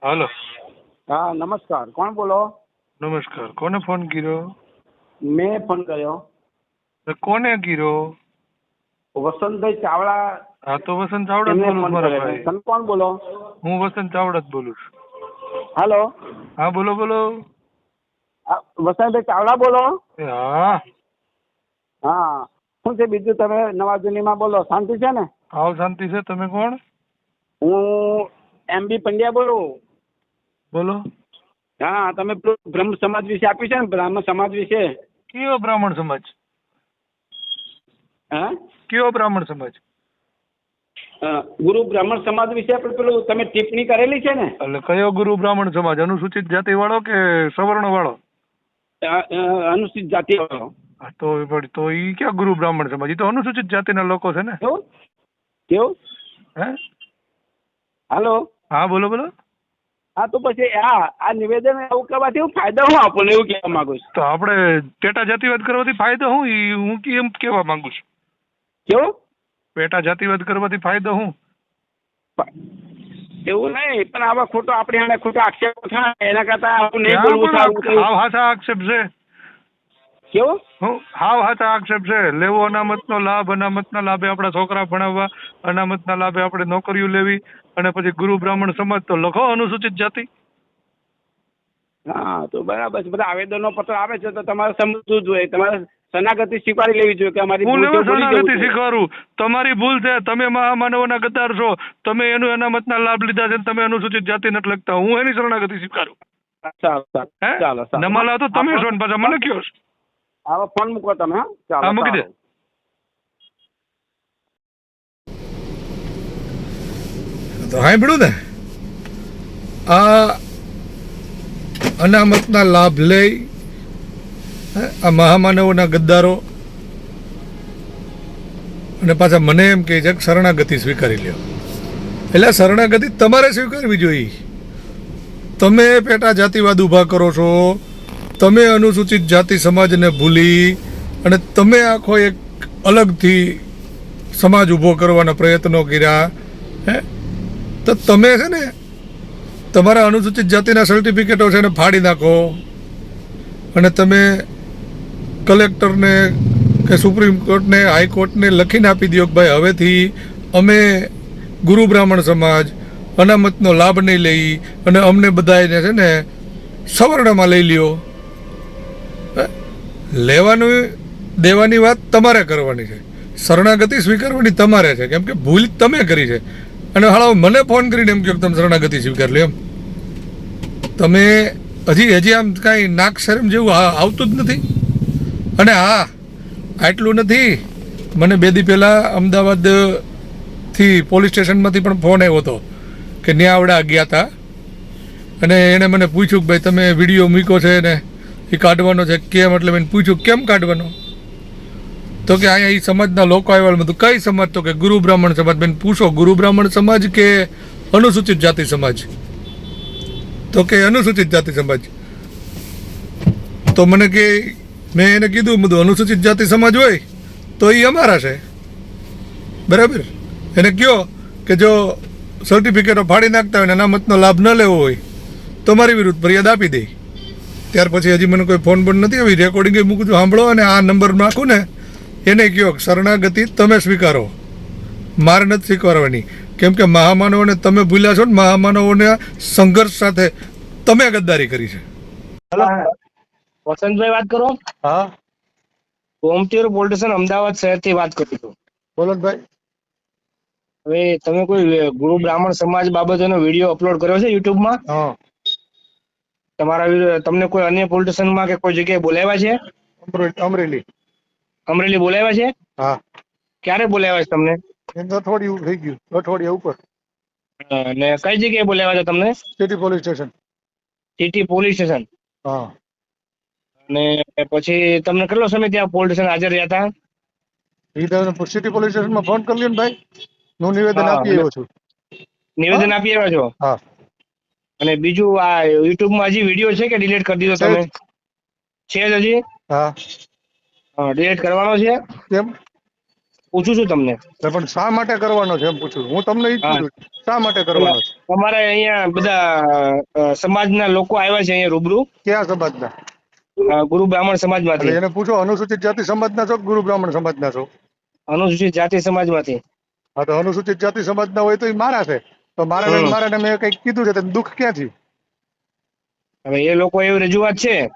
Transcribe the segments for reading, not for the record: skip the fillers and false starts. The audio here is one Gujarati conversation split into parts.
હાલો. હા નમસ્કાર, કોણ બોલો? નમસ્કાર. કોને ફોન કર્યો? મેં ફોન કર્યો. તો કોને કર્યો? વસંતભાઈ ચાવડા. હા તો વસંત ચાવડા જ એમને બોલું ફોન છું મારા કર્યો. ભાઈ. તમે કોણ બોલો? હું વસંત ચાવડા જ બોલું છું. હાલો. હા બોલો બોલો. વસંતભાઈ ચાવડા બોલો? હા. હા, શું છે બીજું? તમે નવા જૂનીમાં બોલો, શાંતિ છે ને? આવ શાંતિ છે. તમે કોણ? હું MB પંડ્યા બોલું. બોલો. હા, તમે બ્રહ્મ સમાજ વિશે આપ્યું છે ને, બ્રાહ્મણ સમાજ વિશે? કયો બ્રાહ્મણ સમાજ? હા, કયો બ્રાહ્મણ સમાજ? ગુરુ બ્રાહ્મણ સમાજ વિશે આપણે પેલું તમે ટિપ્પણી કરેલી છે ને? એટલે કયો ગુરુ બ્રાહ્મણ સમાજ? અનુસૂચિત જાતિ વાળો કે સવર્ણ વાળો? અનુસૂચિત જાતિ વાળો. હા તો ઈ ક્યાં ગુરુ બ્રાહ્મણ સમાજ? ઈ તો અનુસૂચિત જાતિના લોકો છે ને. કેવું કેવું? હે? હાલો. હા બોલો બોલો. હા, તો પછી આ નિવેદન એવું કરવાથી હું ફાયદો હું આપણને, એવું કહેવા માંગુ છું. તો આપણે પેટા જાતિવાદ કરવાથી ફાયદો શું? હું એમ કહેવા માંગુ છું. કેવું? પેટા જાતિવાદ કરવાથી ફાયદો શું? એવું નહીં, પણ આવા ખોટો આપણે આને ખોટો આક્ષેપો થાય એના કરતા આવું નહીં બોલવું સારું. હાવ હાચા આક્ષેપ છે. કેવું? હાવ હાચા આક્ષેપ છે. લેવો અનામતનો લાભ, અનામતના લાભે આપણા છોકરા ભણાવવા, અનામતના લાભે આપણે નોકરીઓ લેવી, અને પછી ગુરુ બ્રાહ્મણ સમાજ તો લખો અનુસૂચિત જાતિ. હા, તો બરાબર છે. બધા આવેદનો પત્ર આવે છે તો તમારે સમજવું જોઈએ, તમારે શરણાગતિ સ્વીકારી લેવી જોઈએ કે અમારી હું ભૂલ છે, લેવા ભૂલી જવું શરણાગતિ જોઈએ. સ્વીકારું? તમારી ભૂલ છે. તમે મહામાનવોના ગદ્દાર છો. તમે એનું અનામતના લાભ લીધા છે. તમે અનુસૂચિત જાતિ નથી લખતા. હું એની શરણાગતિ સ્વીકારું. ચાલો ચાલો હે? ચાલો ચાલો. નમાલા તો તમે છો ને પાછા મને કયો છો? હવે ફોન મૂકો તમે. હા, ચાલો. હા મૂકી દે. તો સાંભળ્યું ને, આ અનામતના લાભ લઈ આ મહામાનવોના ગદ્દારો, અને પાછા મને એમ કહે છે કે શરણાગતિ સ્વીકારી લ્યો. એટલે શરણાગતિ તમારે સ્વીકારવી જોઈએ. તમે પેટા જાતિવાદ ઊભા કરો છો, તમે અનુસૂચિત જાતિ સમાજને ભૂલી અને તમે આખો એક અલગથી સમાજ ઊભો કરવાના પ્રયત્નો કર્યા. હે? તો તમે છે ને તમારા અનુસૂચિત જાતિના સર્ટિફિકેટો છે ને ફાડી નાખો, અને તમે કલેક્ટરને કે સુપ્રીમ કોર્ટને, હાઈકોર્ટને લખીને આપી દો કે ભાઈ હવેથી અમે ગુરુ બ્રાહ્મણ સમાજ અનામતનો લાભ નહીં લઈ, અને અમને બધાને છે ને સવર્ણમાં લઈ લ્યો. લેવાનું દેવાની વાત તમારે કરવાની છે, શરણાગતિ સ્વીકારવાની તમારે છે, કેમ કે ભૂલ તમે કરી છે. અને હાલો મને ફોન કરીને એમ કહો કે તમે શરણાગતિ સ્વીકાર લો. એમ તમે હજી આમ કાંઈ નાક શરમ જેવું આવતું જ નથી. અને હા, આટલું નથી, મને 2 દી પહેલાં અમદાવાદથી પોલીસ સ્ટેશનમાંથી પણ ફોન આવ્યો હતો કે ન્યાવડા ગયા હતા, અને એણે મને પૂછ્યું કે ભાઈ તમે વિડીયો મૂક્યો છે ને એ કાઢવાનો છે કેમ? એટલે મેં પૂછ્યું કેમ કાઢવાનો? તો કે અહીંયા એ સમાજના લોકો આવ્યા. બધું કઈ સમાજ? તો કે ગુરુ બ્રાહ્મણ સમાજ. બેન પૂછો ગુરુ બ્રાહ્મણ સમાજ કે અનુસૂચિત જાતિ સમાજ? તો કે અનુસૂચિત જાતિ સમાજ. તો મને કે મેં એને કીધું બધું અનુસૂચિત જાતિ સમાજ હોય તો એ અમારા છે, બરાબર. એને કહો કે જો સર્ટિફિકેટો ફાડી નાખતા હોય ને અનામતનો લાભ ન લેવો હોય તો મારી વિરુદ્ધ ફરિયાદ આપી દે. ત્યાર પછી હજી મને કોઈ ફોન પણ નથી આવી. રેકોર્ડિંગ મૂકું છું, સાંભળો. અને આ નંબર નાખું ને એને કહો શરણાગતિ તમે સ્વીકારો, મારે નથી સ્વીકારવાની. કેમ કે મહામાનવોને તમે ભૂલ્યા છો ને, મહામાનવોના સંઘર્ષ સાથે તમે ગદ્દારી કરી છે. વસંતભાઈ વાત કરો. હા, ગોમતીર પોલીસ સ્ટેશન અમદાવાદ શહેરથી વાત કરું છું. બોલો ભાઈ. હવે તમે કોઈ ગુરુ બ્રાહ્મણ સમાજ બાબતેનો વિડીયો અપલોડ કર્યો છે યુટ્યુબમાં? હા. તમને કોઈ અન્ય પોલીસ સ્ટેશનમાં કે કોઈ જગ્યાએ બોલાવ્યા છે? અમરેલી. અમરેલી બોલાવ્યા છે? હા. ક્યારે બોલાવ્યા છે તમને? અઠવાડિયું થઈ ગયું, અઠવાડિયા ઉપર. અને કઈ જગ્યાએ બોલાવ્યા છે તમને? City police station. City police station. હા. અને પછી તમને કેટલો સમય ત્યાં પોલીસ સ્ટેશન હાજર રહ્યા હતા? સિટી પોલીસ સ્ટેશનમાં ફોન કરી લ્યો ને ભાઈ, હું નિવેદન આપી આવ્યો છું. નિવેદન આપી આવ્યા છો? હા. અને બીજું આ યુટ્યુબમાં હજી વિડીયો છે કે ડિલીટ કરી દીધો તમે? છે જ હજી? હા. ડિલીટ કરવાનો છે? કેમ? પૂછું છું તમને. પણ શા માટે કરવાનો છે એમ પૂછું હું તમને. ઈ જ પૂછું શા માટે કરવાનો છે? અમારે અહીંયા બધા સમાજના લોકો આવ્યા છે અહીંયા રૂબરૂ, કયા સમાજના? ગુરુ બ્રાહ્મણ એટલે સમાજમાંથી, એને પૂછો અનુસૂચિત જાતિ સમાજના છો કે ગુરુ બ્રાહ્મણ સમાજના છો? અનુસૂચિત જાતિ સમાજમાંથી. હા, તો અનુસૂચિત જાતિ સમાજના હોય તો એ મારા છે, તો મારાને મેં કંઈક કીધું છે, તેને દુઃખ ક્યાંથી? હવે એ લોકો એવી રજૂઆત છે.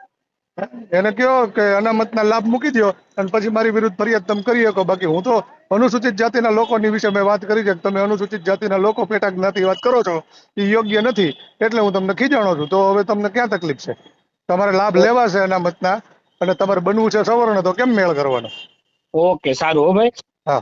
એને કહો કે અનામતના લાભ મૂકી દો અને પછી મારી વિરુદ્ધ ફરિયાદ તમે કરી શકો. બાકી હું તો અનુસૂચિત જાતિના લોકોની વિશે મેં વાત કરી છે કે તમે અનુસૂચિત જાતિના લોકો પેટા જ્ઞાતિ વાત કરો છો એ યોગ્ય નથી, એટલે હું તમને ખીજાણો છું. તો હવે તમને ક્યાં તકલીફ છે? તમારે લાભ લેવા છે અનામતના અને તમારે બનવું છે સવર્ણ, તો કેમ મેળ કરવાનો? ઓકે, સારું હો ભાઈ. હા.